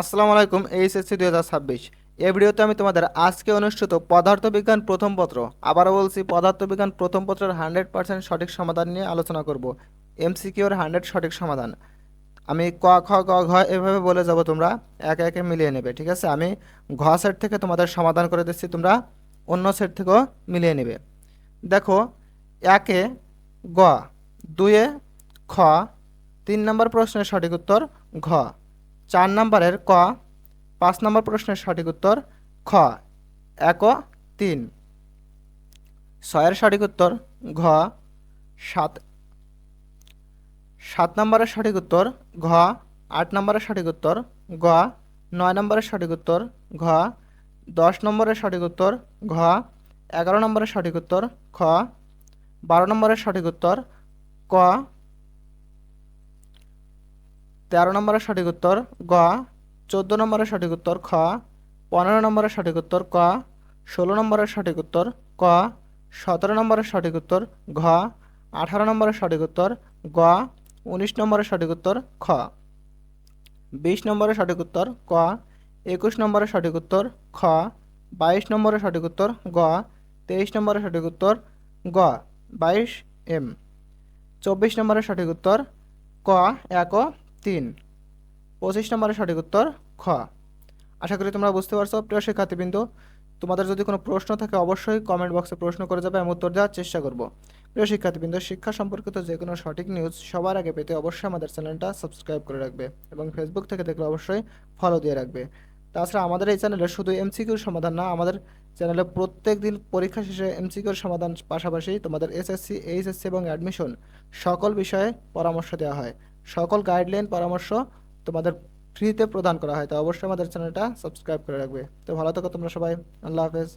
আসসালামু আলাইকুম। এইচএসসি 2026 এই ভিডিওতে আমি তোমাদের আজকে অনুষ্ঠিত পদার্থবিজ্ঞান প্রথম পত্র, আবারও বলছি পদার্থবিজ্ঞান প্রথম পত্রের 100% সঠিক সমাধান নিয়ে আলোচনা করব। এমসিকিউর 100 সঠিক সমাধান আমি ক খ গ ঘ এভাবে বলে যাব, তোমরা একে একে মিলিয়ে নেবে। ঠিক আছে, আমি ঘ সেট থেকে তোমাদের সমাধান করে দিচ্ছি, তোমরা অন্য সেট থেকেও মিলিয়ে নেবে। দেখো, একে গ, দুয়ে খ, 3 নম্বর প্রশ্নের সঠিক উত্তর ঘ, 4 নম্বরের ক, 5 নম্বর প্রশ্নের সঠিক উত্তর খ, এক ও 3, 6-এর সঠিক উত্তর ঘ, 7 7 নম্বরের সঠিক উত্তর ঘ, 8 নম্বরের সঠিক উত্তর গ, 9 নম্বরের সঠিক উত্তর ঘ, 10 নম্বরের সঠিক উত্তর ঘ, 11 নম্বরের সঠিক উত্তর খ, 12 নম্বরের সঠিক উত্তর ক, 13 নম্বরের সঠিক উত্তর গ, 14 নম্বরের সঠিক উত্তর খ, 15 নম্বরের সঠিক উত্তর ক, 16 নম্বরের সঠিক উত্তর ক, 17 নম্বরের সঠিক উত্তর ঘ, 18 নম্বরের সঠিক উত্তর গ, 19 নম্বরের সঠিক উত্তর খ, 20 নম্বরের সঠিক উত্তর ক, 21 নম্বরের সঠিক উত্তর খ, 22 নম্বরের সঠিক উত্তর গ, 23 নম্বরের সঠিক উত্তর গ, 22 24 নম্বরের সঠিক উত্তর ক, এক ও 3, 25 নম্বরের সঠিক উত্তর খ। আশা করি তোমরা বুঝতে পারছো প্রিয় শিক্ষার্থীবৃন্দ। তোমাদের যদি কোনো প্রশ্ন থাকে অবশ্যই কমেন্ট বক্সে প্রশ্ন করে যাবে, আমি উত্তর দেওয়ার চেষ্টা করব। প্রিয় শিক্ষার্থীবৃন্দ, শিক্ষা সম্পর্কিত যে কোনো সঠিক নিউজ সবার আগে পেতে অবশ্যই আমাদের চ্যানেলটা সাবস্ক্রাইব করে রাখবে এবং ফেসবুক থেকে দেখলে অবশ্যই ফলো দিয়ে রাখবে। তাছাড়া আমাদের এই চ্যানেলে শুধু এমসিকিউর সমাধান না, আমাদের চ্যানেলে প্রত্যেক দিন পরীক্ষা শেষে এমসিকিউর সমাধান পাশাপাশি তোমাদের এসএসসি, এইচএসসি এবং অ্যাডমিশন সকল বিষয়ে পরামর্শ দেওয়া হয়। সকল গাইডলাইন পরামর্শ তোমাদের ফ্রিতে প্রদান করা হয়। তো অবশ্যই আমাদের চ্যানেলটা সাবস্ক্রাইব করে রাখবে। তো ভালো থাকো তোমরা সবাই। আল্লাহ হাফেজ।